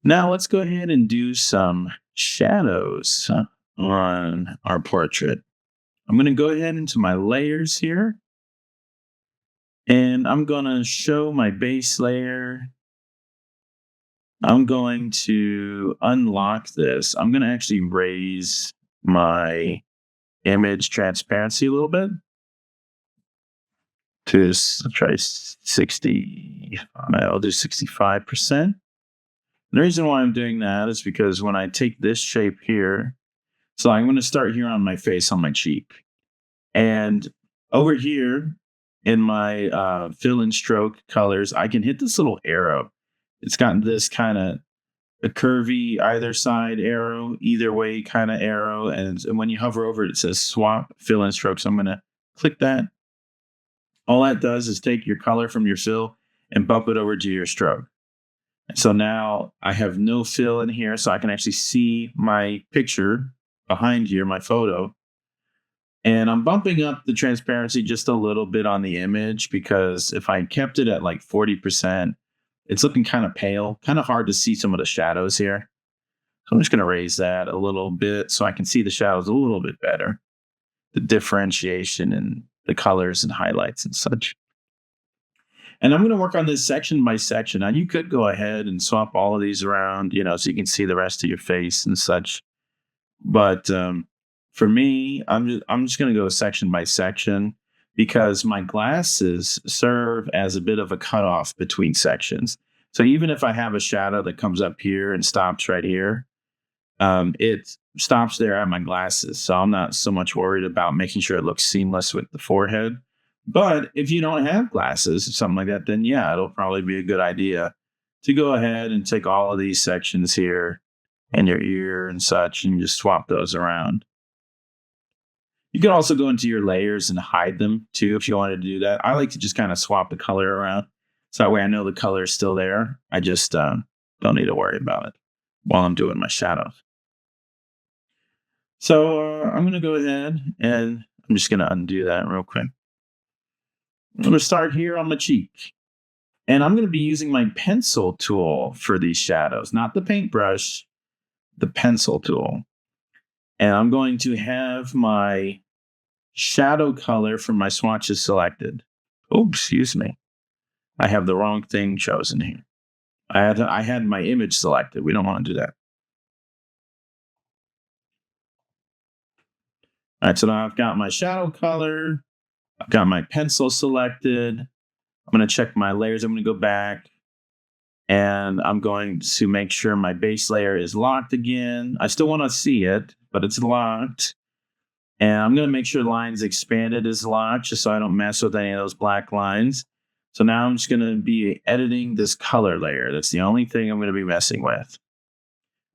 Now let's go ahead and do some shadows on our portrait. I'm going to go ahead into my layers here and I'm going to show my base layer. I'm going to unlock this. I'm going to actually raise my image transparency a little bit to try 60. I'll do 65%. The reason why I'm doing that is because when I take this shape here, so I'm going to start here on my face, on my cheek. And over here in my fill and stroke colors, I can hit this little arrow. It's got this kind of a curvy either side arrow, either way kind of arrow. And when you hover over it, it says swap fill and stroke. So I'm going to click that. All that does is take your color from your fill and bump it over to your stroke. So now I have no fill in here, so I can actually see my picture behind here, my photo. And I'm bumping up the transparency just a little bit on the image because if I kept it at like 40%, it's looking kind of pale, kind of hard to see some of the shadows here. So I'm just going to raise that a little bit so I can see the shadows a little bit better, the differentiation in the colors and highlights and such. And I'm going to work on this section by section. Now, you could go ahead and swap all of these around, so you can see the rest of your face and such. But for me, I'm just going to go section by section because my glasses serve as a bit of a cutoff between sections. So even if I have a shadow that comes up here and stops right here, it stops there at my glasses. So I'm not so much worried about making sure it looks seamless with the forehead. But if you don't have glasses or something like that, then yeah, it'll probably be a good idea to go ahead and take all of these sections here and your ear and such and just swap those around. You can also go into your layers and hide them too if you wanted to do that. I like to just kind of swap the color around. So that way I know the color is still there. I just don't need to worry about it while I'm doing my shadows. So I'm going to go ahead and I'm just going to undo that real quick. I'm going to start here on my cheek. And I'm going to be using my pencil tool for these shadows, not the paintbrush, the pencil tool. And I'm going to have my shadow color from my swatches selected. Oh, excuse me. I have the wrong thing chosen here. I had my image selected. We don't want to do that. All right, so now I've got my shadow color. I've got my pencil selected. I'm going to check my layers. I'm going to go back and I'm going to make sure my base layer is locked again. I still want to see it, but it's locked. And I'm going to make sure lines expanded is locked just so I don't mess with any of those black lines. So now I'm just going to be editing this color layer. That's the only thing I'm going to be messing with.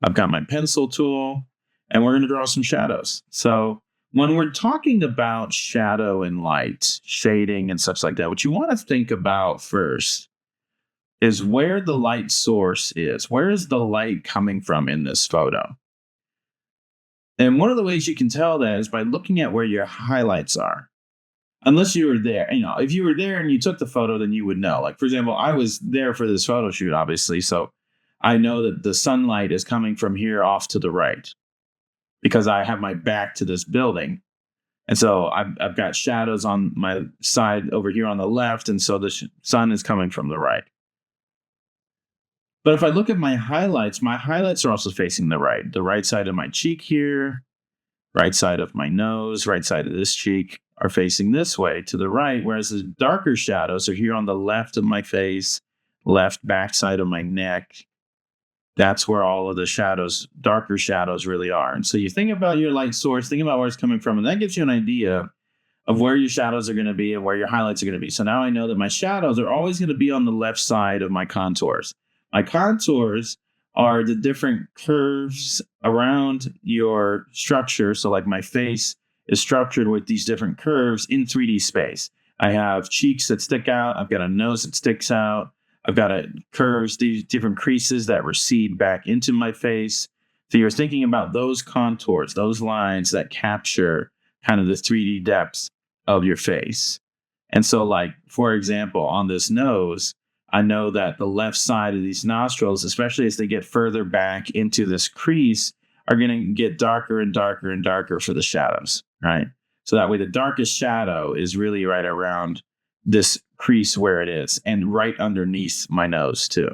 I've got my pencil tool and we're going to draw some shadows. So when we're talking about shadow and light, shading and such like that, what you want to think about first is where the light source is. Where is the light coming from in this photo? And one of the ways you can tell that is by looking at where your highlights are. Unless you were there, if you were there and you took the photo, then you would know. Like, for example, I was there for this photo shoot, obviously. So I know that the sunlight is coming from here off to the right because I have my back to this building. And so I've got shadows on my side over here on the left. And so the sun is coming from the right. But if I look at my highlights are also facing the right side of my cheek here, right side of my nose, right side of this cheek are facing this way to the right, whereas the darker shadows are here on the left of my face, left back side of my neck. That's where all of the shadows, darker shadows really are. And so you think about your light source, think about where it's coming from, and that gives you an idea of where your shadows are going to be and where your highlights are going to be. So now I know that my shadows are always going to be on the left side of my contours. My contours are the different curves around your structure. So like my face is structured with these different curves in 3D space. I have cheeks that stick out. I've got a nose that sticks out. I've got curves, these different creases that recede back into my face. So you're thinking about those contours, those lines that capture kind of the 3D depths of your face. And so like, for example, on this nose, I know that the left side of these nostrils, especially as they get further back into this crease, are going to get darker and darker and darker for the shadows, right? So that way the darkest shadow is really right around this crease where it is and right underneath my nose too.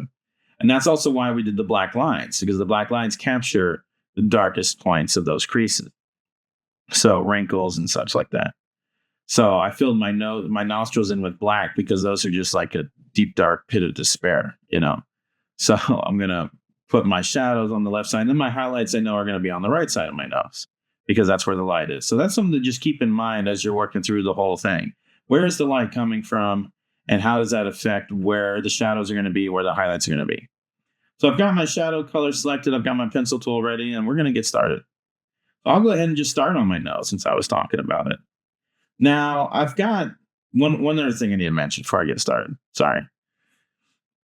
And that's also why we did the black lines, because the black lines capture the darkest points of those creases. So wrinkles and such like that. So I filled my nostrils in with black because those are just like a deep, dark pit of despair, you know? So I'm going to put my shadows on the left side. And then my highlights I know are going to be on the right side of my nose because that's where the light is. So that's something to just keep in mind as you're working through the whole thing. Where is the light coming from? And how does that affect where the shadows are going to be, where the highlights are going to be? So I've got my shadow color selected. I've got my pencil tool ready, and we're going to get started. I'll go ahead and just start on my nose since I was talking about it. Now, I've got one other thing I need to mention before I get started. Sorry.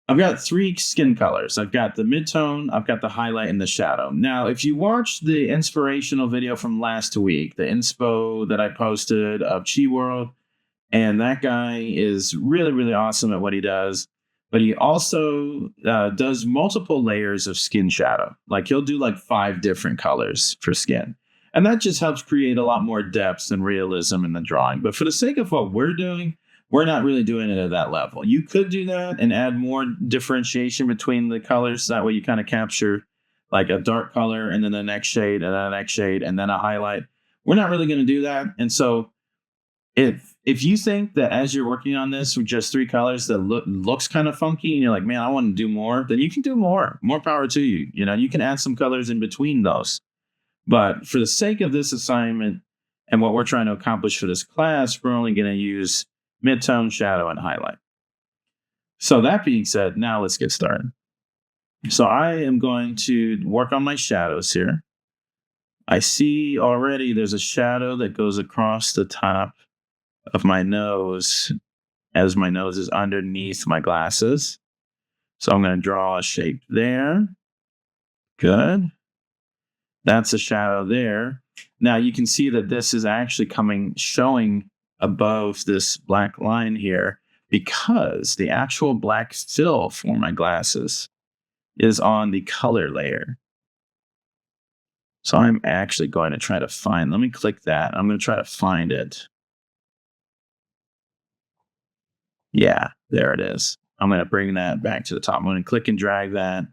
I've got 3 skin colors. I've got the midtone, I've got the highlight, and the shadow. Now, if you watch the inspirational video from last week, the inspo that I posted of Chi World, and that guy is really, really awesome at what he does. But he also does multiple layers of skin shadow. Like he'll do like 5 different colors for skin. And that just helps create a lot more depth and realism in the drawing. But for the sake of what we're doing, we're not really doing it at that level. You could do that and add more differentiation between the colors. That way you kind of capture like a dark color and then the next shade and then the next shade and then a highlight. We're not really going to do that. And so if you think that as you're working on this with just 3 colors that looks kind of funky and you're like, man, I want to do more, then you can do more power to you. You know, you can add some colors in between those. But for the sake of this assignment and what we're trying to accomplish for this class, we're only going to use midtone, shadow, and highlight. So that being said, now let's get started. So I am going to work on my shadows here. I see already there's a shadow that goes across the top of my nose as my nose is underneath my glasses. So I'm going to draw a shape there. Good. That's a shadow there. Now you can see that this is actually showing above this black line here because the actual black fill for my glasses is on the color layer. So I'm actually going to try to let me click that. I'm going to try to find it. Yeah, there it is. I'm going to bring that back to the top. I'm going to click and drag that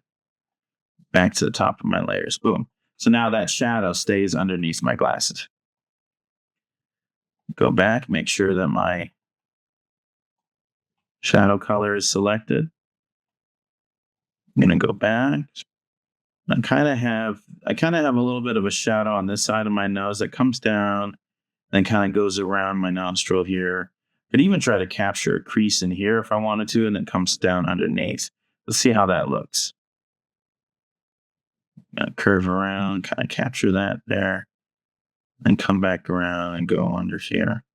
back to the top of my layers. Boom. So now that shadow stays underneath my glasses. Go back, make sure that my shadow color is selected. I'm going to go back. I kind of have a little bit of a shadow on this side of my nose that comes down and kind of goes around my nostril here. Could even try to capture a crease in here if I wanted to, and then comes down underneath. Let's see how that looks. Curve around, kind of capture that there, and come back around and go under here.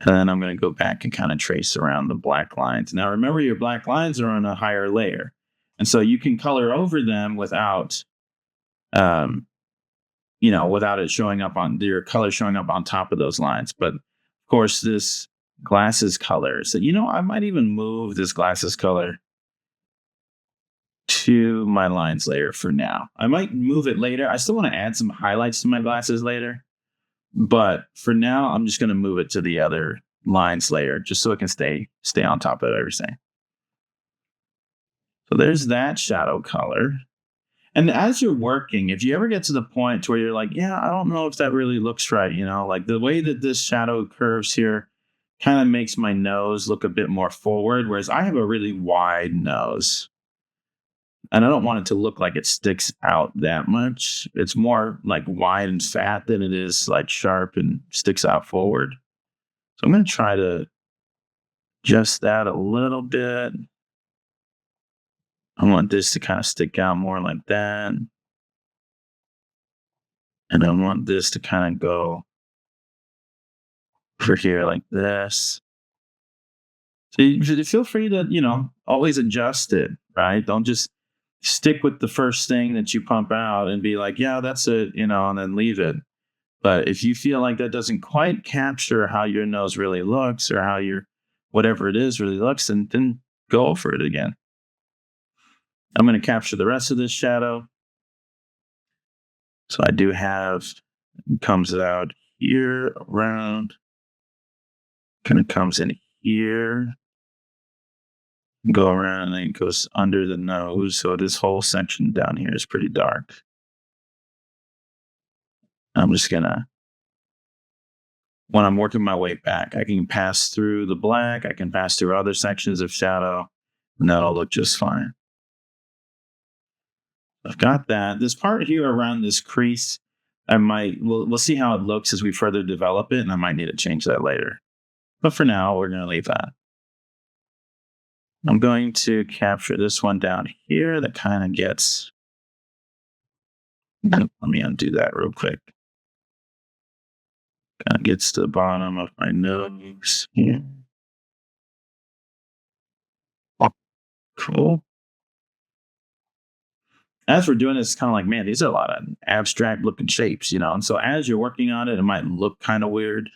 And then I'm going to go back and kind of trace around the black lines. Now, remember, your black lines are on a higher layer. And so you can color over them without, without it showing up on your color showing up on top of those lines. But of course, this glasses color. So, I might even move this glasses color to my lines layer for now. I might move it later. I still want to add some highlights to my glasses later. But for now, I'm just going to move it to the other lines layer just so it can stay on top of everything. So there's that shadow color. And as you're working, if you ever get to the point where you're like, yeah, I don't know if that really looks right, like the way that this shadow curves here kind of makes my nose look a bit more forward, whereas I have a really wide nose. And I don't want it to look like it sticks out that much. It's more like wide and fat than it is like sharp and sticks out forward. So I'm going to try to adjust that a little bit. I want this to kind of stick out more like that. And I want this to kind of go over here like this. So you feel free to, always adjust it, right? Don't just stick with the first thing that you pump out and be like, yeah, that's it, and then leave it. But if you feel like that doesn't quite capture how your nose really looks or how your whatever it is really looks, then go over it again. I'm going to capture the rest of this shadow. So I do have, it comes out here around, kind of comes in here, go around, and then it goes under the nose. So this whole section down here is pretty dark. I'm just going to, when I'm working my way back, I can pass through the black, I can pass through other sections of shadow, and that'll look just fine. I've got that. This part here around this crease, we'll see how it looks as we further develop it, and I might need to change that later. But for now, we're going to leave that. I'm going to capture this one down here that kind of gets, let me undo that real quick. Kind of gets to the bottom of my nose here. Cool. As we're doing this, it's kind of like, man, these are a lot of abstract looking shapes, And so as you're working on it, it might look kind of weird.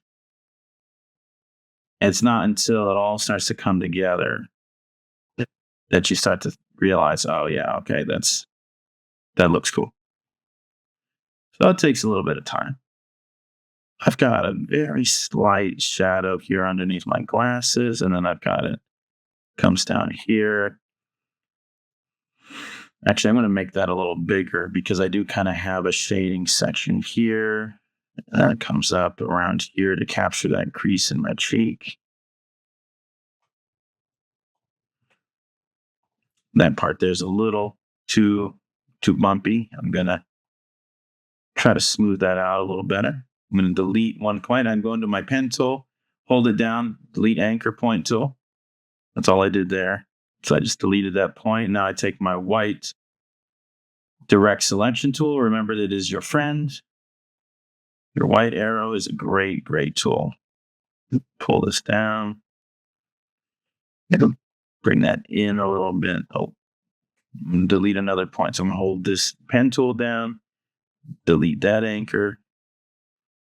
It's not until it all starts to come together that you start to realize, oh yeah, okay, that looks cool. So it takes a little bit of time. I've got a very slight shadow here underneath my glasses, and then I've got it comes down here. Actually, I'm going to make that a little bigger because I do kind of have a shading section here. And then it comes up around here to capture that crease in my cheek. That part there's a little too bumpy. I'm going to try to smooth that out a little better. I'm going to delete one point. I'm going to my pen tool, hold it down, delete anchor point tool. That's all I did there. So I just deleted that point. Now I take my white direct selection tool. Remember, that is your friend. Your white arrow is a great, great tool. Pull this down. It'll bring that in a little bit. Oh, delete another point. So I'm going to hold this pen tool down, delete that anchor,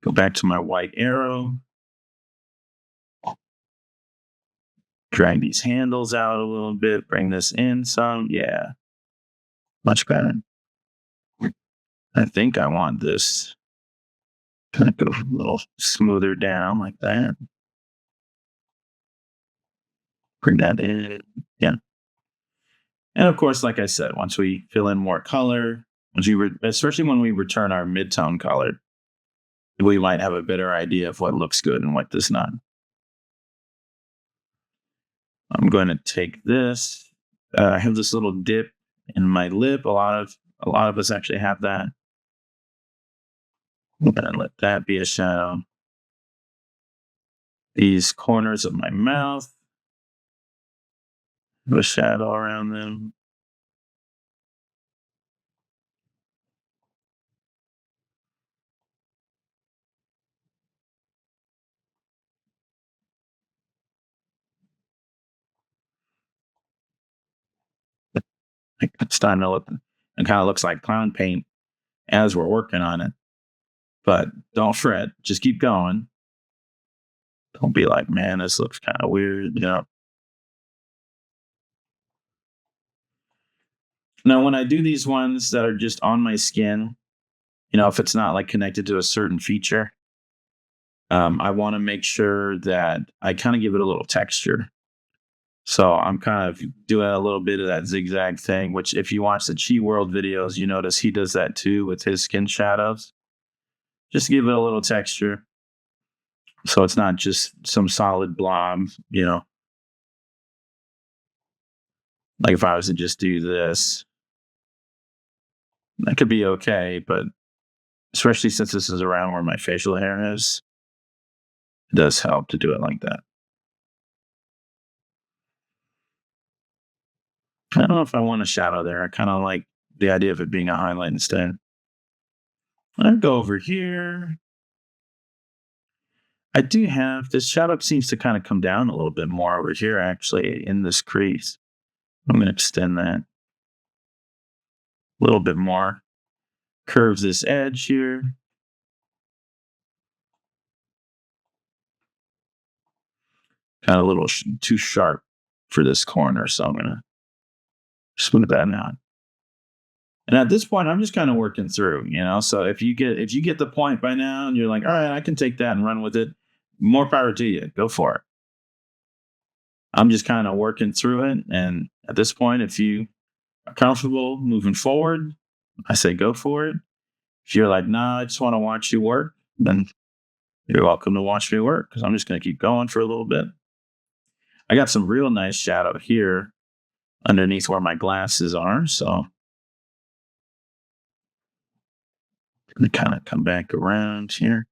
go back to my white arrow, drag these handles out a little bit, bring this in some. Yeah, much better. I think I want this kind of go a little smoother down like that. Bring that in. Yeah. And of course, like I said, once we fill in more color, especially when we return our mid-tone color, we might have a better idea of what looks good and what does not. I'm going to take this. I have this little dip in my lip. A lot of us actually have that. I'm going to let that be a shadow. These corners of my mouth have a shadow around them. It's starting to look, it kind of looks like clown paint as we're working on it. But don't fret, just keep going. Don't be like, man, this looks kind of weird, Now, when I do these ones that are just on my skin, if it's not like connected to a certain feature, I want to make sure that I kind of give it a little texture. So I'm kind of doing a little bit of that zigzag thing, which if you watch the Chi World videos, you notice he does that too with his skin shadows. Just give it a little texture. So it's not just some solid blob, Like if I was to just do this, that could be okay, but especially since this is around where my facial hair is, it does help to do it like that. I don't know if I want a shadow there. I kind of like the idea of it being a highlight instead. I'll go over here. I do have this shadow seems to kind of come down a little bit more over here, actually, in this crease. I'm going to extend that a little bit more. Curves this edge here. Kind of a little too sharp. for this corner. So I'm going to smooth that out. And at this point, I'm just kind of working through, so if you get the point by now and you're like, all right, I can take that and run with it, more power to you. Go for it. I'm just kind of working through it. And at this point, if you are comfortable moving forward, I say go for it. If you're like, nah, I just want to watch you work, then you're welcome to watch me work, because I'm just going to keep going for a little bit. I got some real nice shadow here underneath where my glasses are. So I'm going to kind of come back around here.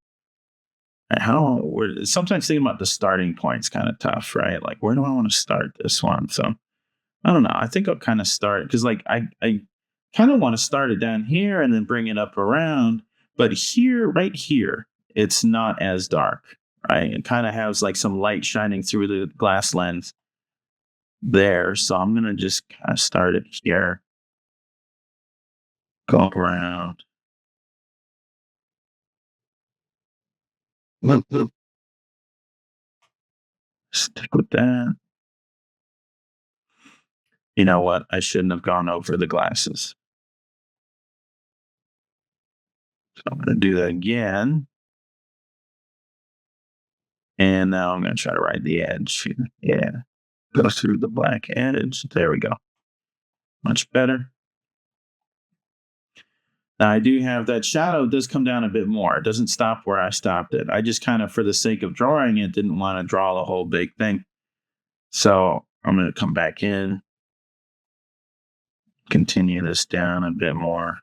Sometimes thinking about the starting point is kind of tough, right? Like, where do I want to start this one? So I don't know. I think I'll kind of start, because like I kind of want to start it down here and then bring it up around. But here, right here, it's not as dark, right? It kind of has like some light shining through the glass lens there. So I'm going to just kind of start it here, go around. Stick with that. You know what? I shouldn't have gone over the glasses. So I'm going to do that again. And now I'm going to try to ride the edge. Yeah. Go through the black edge. There we go. Much better. Now I do have that shadow does come down a bit more. It doesn't stop where I stopped it. I just kind of, for the sake of drawing it, didn't want to draw the whole big thing. So I'm going to come back in, continue this down a bit more.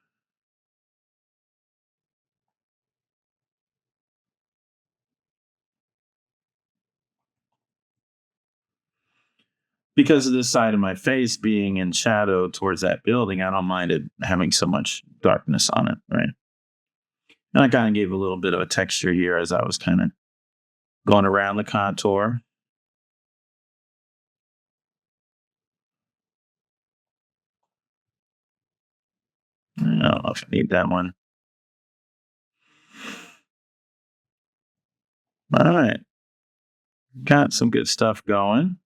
Because of this side of my face being in shadow towards that building, I don't mind it having so much darkness on it, right? And I kind of gave a little bit of a texture here as I was kind of going around the contour. I don't know if I need that one. All right. Got some good stuff going.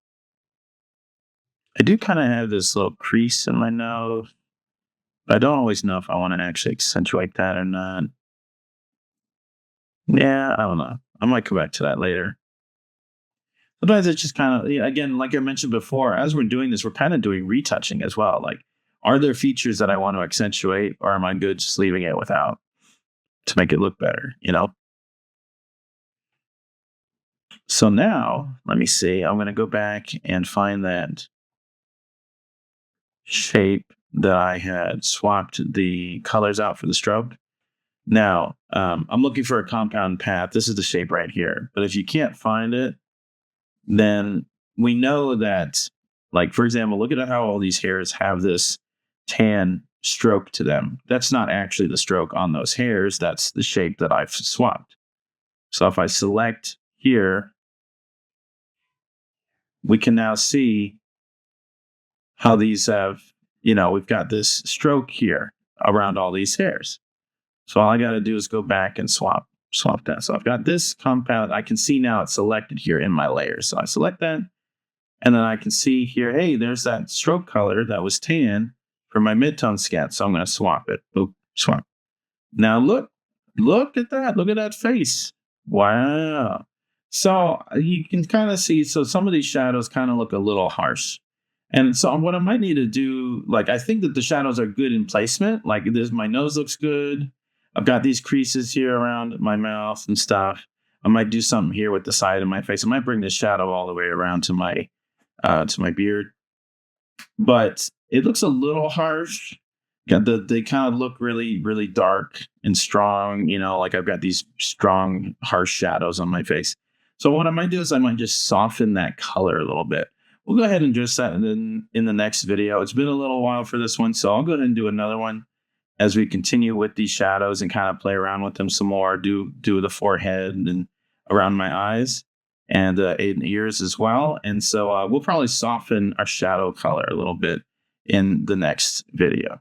I do kind of have this little crease in my nose, but I don't always know if I want to actually accentuate that or not. Yeah, I don't know. I might come back to that later. Sometimes it's just kind of, again, like I mentioned before, as we're doing this, we're kind of doing retouching as well. Like, are there features that I want to accentuate, or am I good just leaving it without to make it look better, So now, let me see. I'm going to go back and find that shape that I had swapped the colors out for the stroke. Now, I'm looking for a compound path. This is the shape right here. But if you can't find it, then we know that, like, for example, look at how all these hairs have this tan stroke to them. That's not actually the stroke on those hairs. That's the shape that I've swapped. So if I select here, we can now see how these have, we've got this stroke here around all these hairs. So all I got to do is go back and swap that. So I've got this compound. I can see now it's selected here in my layers. So I select that, and then I can see here, hey, there's that stroke color that was tan for my midtone sketch. So I'm going to swap it. Boop, swap. Now look at that. Look at that face. Wow. So you can kind of see, so some of these shadows kind of look a little harsh. And so what I might need to do, like, I think that the shadows are good in placement. Like, my nose looks good. I've got these creases here around my mouth and stuff. I might do something here with the side of my face. I might bring this shadow all the way around to my beard. But it looks a little harsh. They kind of look really, really dark and strong. Like I've got these strong, harsh shadows on my face. So what I might do is I might just soften that color a little bit. We'll go ahead and address that in the next video. It's been a little while for this one, so I'll go ahead and do another one as we continue with these shadows and kind of play around with them some more. Do the forehead and around my eyes and in ears as well. And so we'll probably soften our shadow color a little bit in the next video.